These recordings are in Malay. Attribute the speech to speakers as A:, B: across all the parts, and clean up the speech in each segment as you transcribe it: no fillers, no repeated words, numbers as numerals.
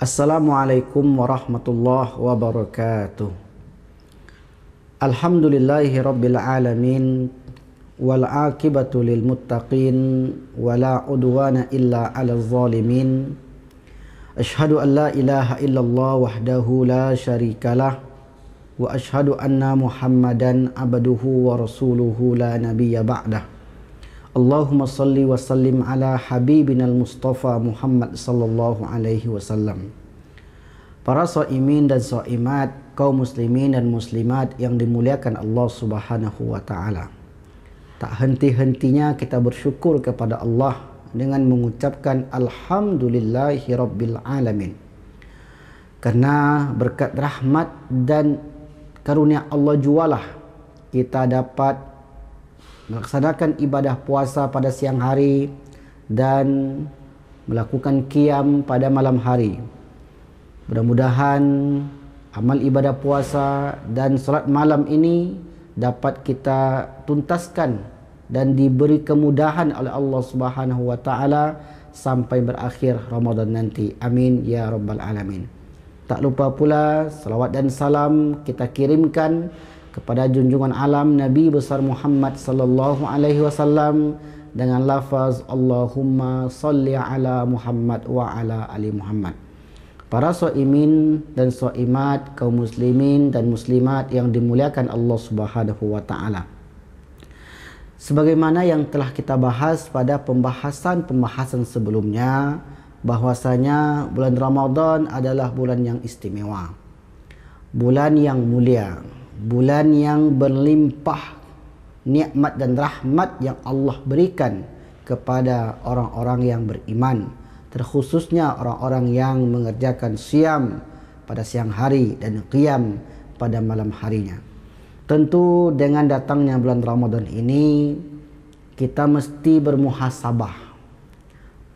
A: Assalamualaikum warahmatullahi wabarakatuh. Alhamdulillahi rabbil alamin, wal aqibatu lil muttaqin, wala udwana illa 'alal zalimin. Asyhadu an la ilaha illallah wahdahu la syarikalah, wa asyhadu anna Muhammadan abduhu wa rasuluhu la nabiyya ba'dah. Allahumma salli wa sallim ala habibinal Mustafa Muhammad sallallahu alaihi wasallam. Para shaimin dan shaimat, kaum muslimin dan muslimat yang dimuliakan Allah Subhanahu wa taala. Tak henti-hentinya kita bersyukur kepada Allah dengan mengucapkan alhamdulillahi rabbil alamin. Karena berkat rahmat dan karunia Allah jualah kita dapat melaksanakan ibadah puasa pada siang hari dan melakukan qiyam pada malam hari. Mudah-mudahan amal ibadah puasa dan salat malam ini dapat kita tuntaskan dan diberi kemudahan oleh Allah Subhanahu wa taala sampai berakhir Ramadan nanti. Amin ya rabbal alamin. Tak lupa pula salawat dan salam kita kirimkan kepada junjungan alam Nabi besar Muhammad sallallahu alaihi wasallam dengan lafaz Allahumma salli ala Muhammad wa ala ali Muhammad. Para shaimin dan shaimat, kaum muslimin dan muslimat yang dimuliakan Allah Subhanahu wa taala. Sebagaimana yang telah kita bahas pada pembahasan sebelumnya, bahwasanya bulan Ramadan adalah bulan yang istimewa. Bulan yang mulia, bulan yang berlimpah nikmat dan rahmat yang Allah berikan kepada orang-orang yang beriman, terkhususnya orang-orang yang mengerjakan siam pada siang hari dan qiyam pada malam harinya. Tentu dengan datangnya bulan Ramadan ini kita mesti bermuhasabah,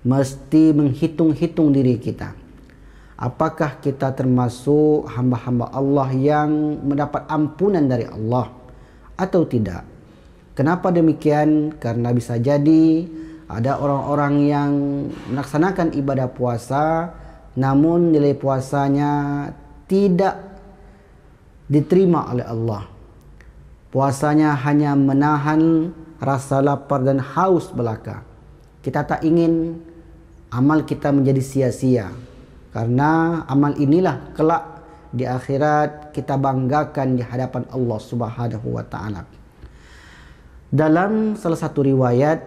A: mesti menghitung-hitung diri kita. Apakah kita termasuk hamba-hamba Allah yang mendapat ampunan dari Allah atau tidak? Kenapa demikian? Karena bisa jadi ada orang-orang yang melaksanakan ibadah puasa namun nilai puasanya tidak diterima oleh Allah. Puasanya hanya menahan rasa lapar dan haus belaka. Kita tak ingin amal kita menjadi sia-sia. Karena amal inilah kelak di akhirat kita banggakan di hadapan Allah Subhanahu wa taala. Dalam salah satu riwayat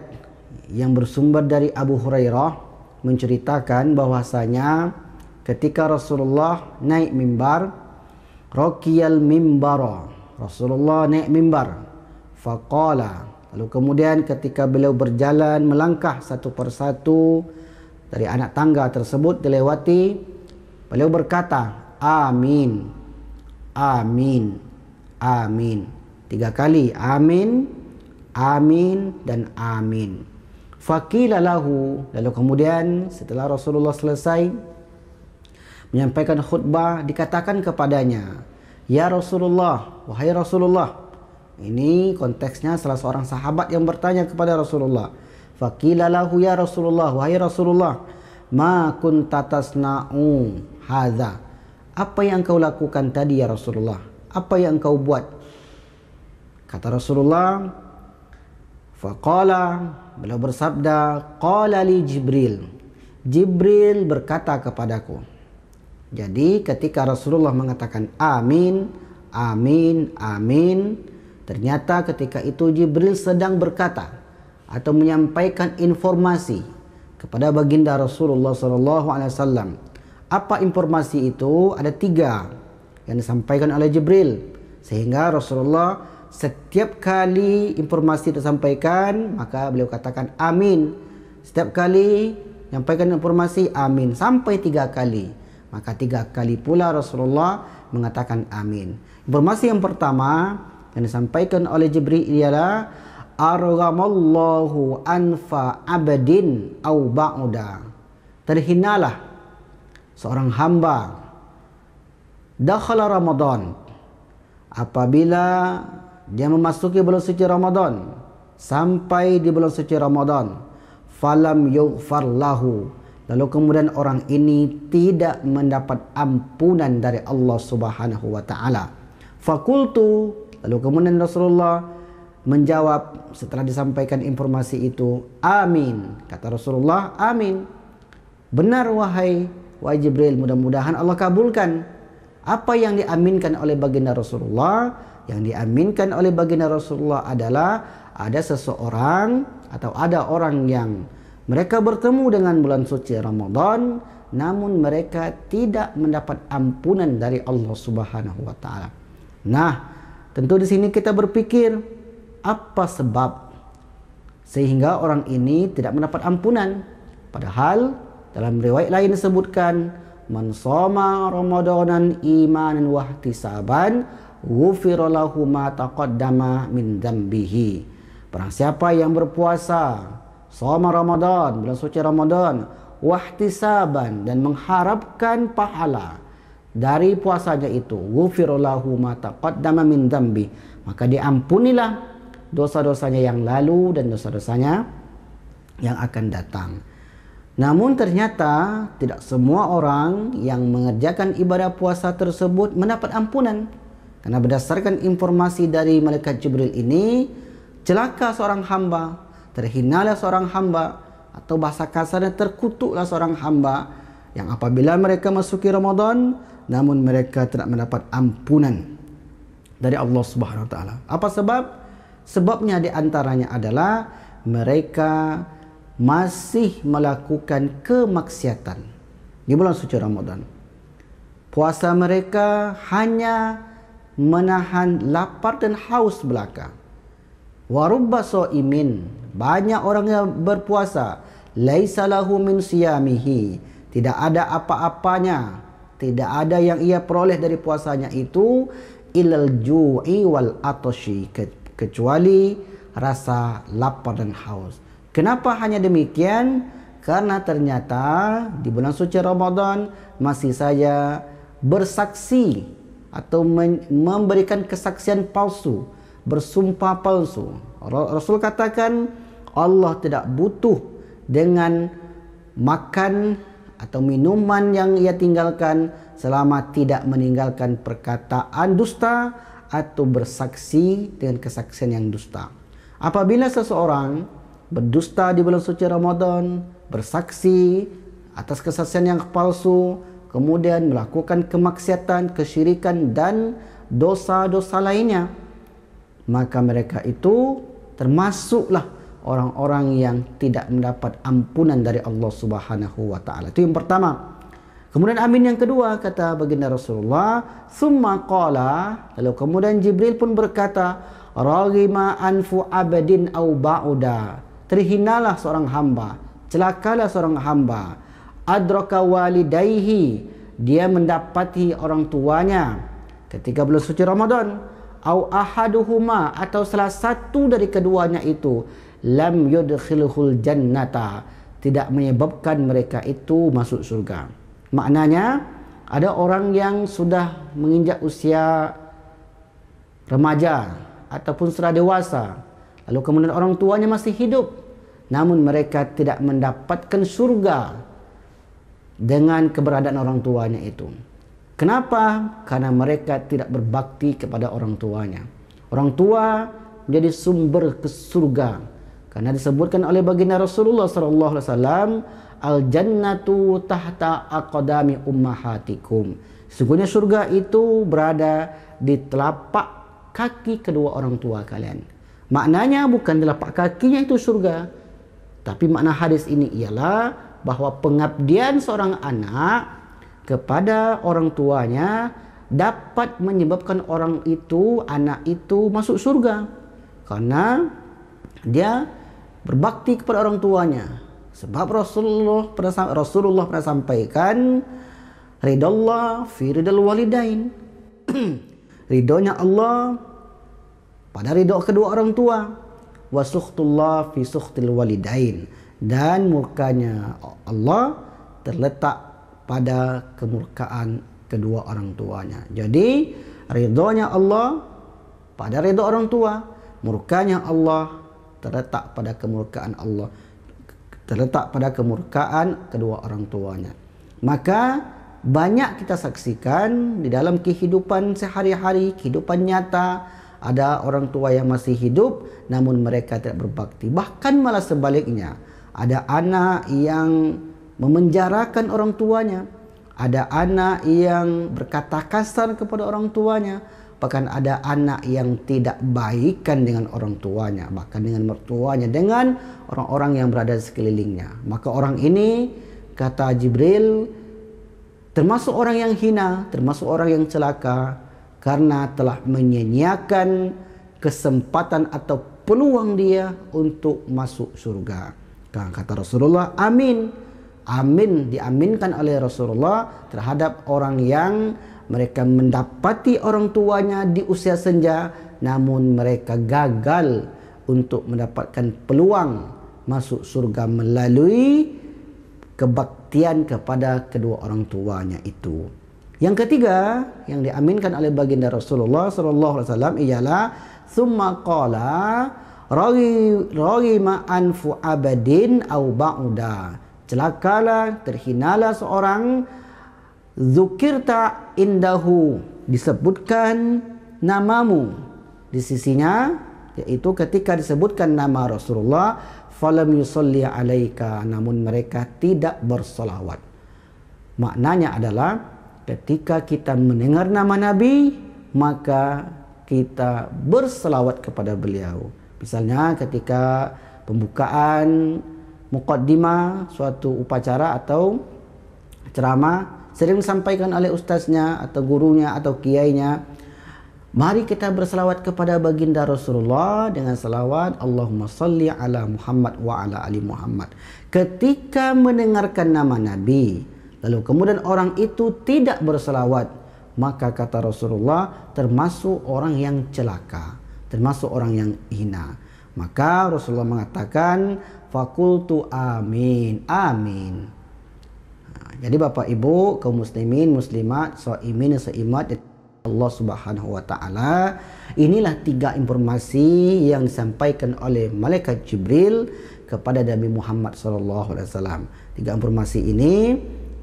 A: yang bersumber dari Abu Hurairah menceritakan bahwasanya ketika Rasulullah naik mimbar, raqiyal mimbara, Rasulullah naik mimbar, faqala, lalu kemudian ketika beliau berjalan melangkah satu persatu dari anak tangga tersebut dilewati, beliau berkata, amin, amin, amin. 3 kali, amin, amin, dan amin. Faqila lahu, lalu kemudian setelah Rasulullah selesai menyampaikan khutbah, dikatakan kepadanya, ya Rasulullah, wahai Rasulullah. Ini konteksnya salah seorang sahabat yang bertanya kepada Rasulullah. Faqila lahu ya Rasulullah, wahai Rasulullah, ma kunta tasna'u hadza. Apa yang kau lakukan tadi ya Rasulullah? Apa yang kau buat? Kata Rasulullah, faqala, beliau bersabda, qala li Jibril. Jibril berkata kepadaku. Jadi ketika Rasulullah mengatakan amin, amin, amin, ternyata ketika itu Jibril sedang berkata atau menyampaikan informasi kepada baginda Rasulullah SAW. Apa informasi itu? Ada 3 yang disampaikan oleh Jibril, sehingga Rasulullah setiap kali informasi disampaikan maka beliau katakan amin. Setiap kali menyampaikan informasi amin sampai 3 kali, maka 3 kali pula Rasulullah mengatakan amin. Informasi yang pertama yang disampaikan oleh Jibril ialah arghamallahu anfa abdin au ba'uda. Terhinalah seorang hamba dakhala Ramadan apabila dia memasuki bulan suci Ramadan sampai di bulan suci Ramadan, falam yughfar lahu, lalu kemudian orang ini tidak mendapat ampunan dari Allah Subhanahu wa taala. Fakultu, lalu kemudian Rasulullah menjawab setelah disampaikan informasi itu, amin. Kata Rasulullah, amin. Benar wahai Jibril, mudah-mudahan Allah kabulkan. Apa yang diaminkan oleh baginda Rasulullah? Yang diaminkan oleh baginda Rasulullah adalah ada seseorang atau ada orang yang mereka bertemu dengan bulan suci Ramadan, namun mereka tidak mendapat ampunan dari Allah Subhanahu wa taala. Nah, tentu di sini kita berpikir, apa sebab sehingga orang ini tidak mendapat ampunan? Padahal dalam riwayat lain disebutkan, man shoma ramadanan imanan wa ihtisaban ghufira lahu ma taqaddama min dzambihi. Barang siapa yang berpuasa shoma Ramadan, bulan suci Ramadan, wa ihtisaban, dan mengharapkan pahala dari puasanya itu, ghufira lahu ma taqaddama min dzambi, maka diampunilah dosa-dosanya yang lalu dan dosa-dosanya yang akan datang. Namun ternyata tidak semua orang yang mengerjakan ibadah puasa tersebut mendapat ampunan. Karena berdasarkan informasi dari malaikat Jibril ini, celaka seorang hamba, terhinalah seorang hamba, atau bahasa kasarnya terkutuklah seorang hamba yang apabila mereka masuki Ramadan, namun mereka tidak mendapat ampunan dari Allah Subhanahu wa taala. Apa sebab? Sebabnya diantaranya adalah mereka masih melakukan kemaksiatan di bulan suci Ramadan. Puasa mereka hanya menahan lapar dan haus belaka. Warubba so'imin, banyak orang yang berpuasa, laisa lahu min siyamihi, tidak ada apa-apanya, tidak ada yang ia peroleh dari puasanya itu, ilal ju'i wal atashi, kecuali rasa lapar dan haus. Kenapa hanya demikian? Karena ternyata di bulan suci Ramadan masih saja bersaksi atau memberikan kesaksian palsu, bersumpah palsu. Rasul katakan Allah tidak butuh dengan makan atau minuman yang ia tinggalkan selama tidak meninggalkan perkataan dusta atau bersaksi dengan kesaksian yang dusta. Apabila seseorang berdusta di bulan suci Ramadan, bersaksi atas kesaksian yang palsu, kemudian melakukan kemaksiatan, kesyirikan dan dosa-dosa lainnya, maka mereka itu termasuklah orang-orang yang tidak mendapat ampunan dari Allah Subhanahu wa taala. Itu yang pertama. Kemudian amin yang kedua, kata baginda Rasulullah, summa qala, lalu kemudian Jibril pun berkata, raghima anfu abadin au ba'uda, terhinalah seorang hamba, celakalah seorang hamba, adraka walidayhi, dia mendapati orang tuanya ketika bulan suci Ramadan, au ahaduhuma, atau salah satu dari keduanya itu, lam yudkhilhul jannata, tidak menyebabkan mereka itu masuk surga. Maknanya ada orang yang sudah menginjak usia remaja ataupun sudah dewasa, lalu kemudian orang tuanya masih hidup, namun mereka tidak mendapatkan surga dengan keberadaan orang tuanya itu. Kenapa? Karena mereka tidak berbakti kepada orang tuanya. Orang tua menjadi sumber ke surga. Karena disebutkan oleh baginda Rasulullah SAW, al-jannatu tahta aqdami ummahatikum. Sesungguhnya surga itu berada di telapak kaki kedua orang tua kalian. Maknanya bukan telapak kakinya itu surga, tapi makna hadis ini ialah bahwa pengabdian seorang anak kepada orang tuanya dapat menyebabkan orang itu, anak itu masuk surga karena dia berbakti kepada orang tuanya. Sebab Rasulullah pernah sampaikan, ridallah fi ridal walidain, ridhonya Allah pada ridho kedua orang tua, wa sukhtullah fi sukhtil walidain, dan murkanya Allah terletak pada kemurkaan kedua orang tuanya. Jadi ridhonya Allah pada ridho orang tua, murkanya Allah terletak pada kemurkaan Allah, terletak pada kemurkaan kedua orang tuanya. Maka banyak kita saksikan di dalam kehidupan sehari-hari, kehidupan nyata, ada orang tua yang masih hidup namun mereka tidak berbakti. Bahkan malah sebaliknya, ada anak yang memenjarakan orang tuanya, ada anak yang berkata kasar kepada orang tuanya, bahkan ada anak yang tidak baikan dengan orang tuanya, bahkan dengan mertuanya, dengan orang-orang yang berada di sekelilingnya. Maka orang ini, kata Jibril, termasuk orang yang hina, termasuk orang yang celaka, karena telah menyia-nyiakan kesempatan atau peluang dia untuk masuk surga. Kata Rasulullah, amin. Amin diaminkan oleh Rasulullah terhadap orang yang mereka mendapati orang tuanya di usia senja, namun mereka gagal untuk mendapatkan peluang masuk surga melalui kebaktian kepada kedua orang tuanya itu. Yang ketiga yang diaminkan oleh baginda Rasulullah SAW ialah summa qala raghima anfu abadin au ba'uda. Celakalah, terhinalah seorang, zukirta indahu, disebutkan namamu di sisinya, yaitu ketika disebutkan nama Rasulullah, falam yusalli alaika, namun mereka tidak bersalawat. Maknanya adalah ketika kita mendengar nama Nabi, maka kita berselawat kepada beliau. Misalnya ketika pembukaan muqaddimah suatu upacara atau ceramah, sering disampaikan oleh ustaznya atau gurunya atau kiainya, mari kita berselawat kepada baginda Rasulullah dengan selawat Allahumma salli ala Muhammad wa ala ali Muhammad. Ketika mendengarkan nama Nabi, lalu kemudian orang itu tidak berselawat, maka kata Rasulullah termasuk orang yang celaka, termasuk orang yang hina. Maka Rasulullah mengatakan, fakultu amin, amin. Jadi Bapak Ibu, kaum muslimin, muslimat, shaimin, shaimat Allah Subhanahu wa taala, inilah 3 informasi yang disampaikan oleh malaikat Jibril kepada Nabi Muhammad sallallahu alaihi wasallam. 3 informasi ini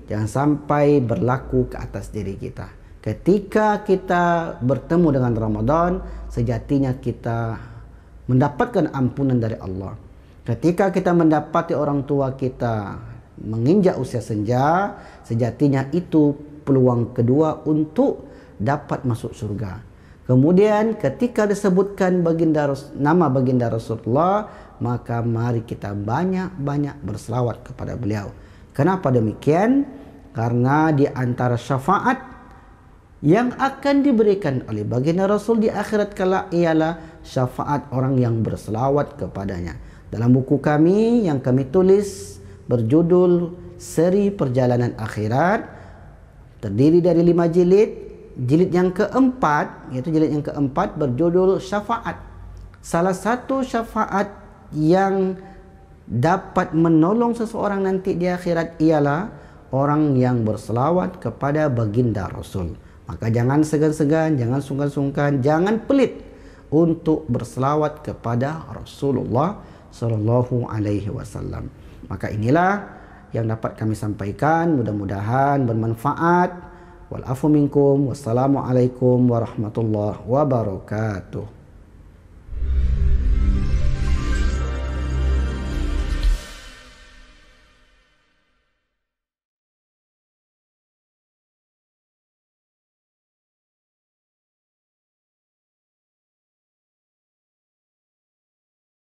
A: jangan sampai berlaku ke atas diri kita. Ketika kita bertemu dengan Ramadan, sejatinya kita mendapatkan ampunan dari Allah. Ketika kita mendapati orang tua kita menginjak usia senja, sejatinya itu peluang kedua untuk dapat masuk surga. Kemudian ketika disebutkan nama baginda Rasulullah, maka mari kita banyak-banyak berselawat kepada beliau. Kenapa demikian? Karena di antara syafaat yang akan diberikan oleh baginda Rasul di akhirat kelak ialah syafaat orang yang berselawat kepadanya. Dalam buku kami yang kami tulis berjudul Seri Perjalanan Akhirat, terdiri dari 5 jilid. Jilid yang keempat, yaitu jilid yang keempat berjudul Syafaat. Salah satu syafaat yang dapat menolong seseorang nanti di akhirat ialah orang yang berselawat kepada baginda Rasul. Maka jangan segan-segan, jangan sungkan-sungkan, jangan pelit untuk berselawat kepada Rasulullah Sallallahu Alaihi Wasallam. Maka inilah yang dapat kami sampaikan, mudah-mudahan bermanfaat. Wal afu minkum, wassalamualaikum warahmatullahi wabarakatuh.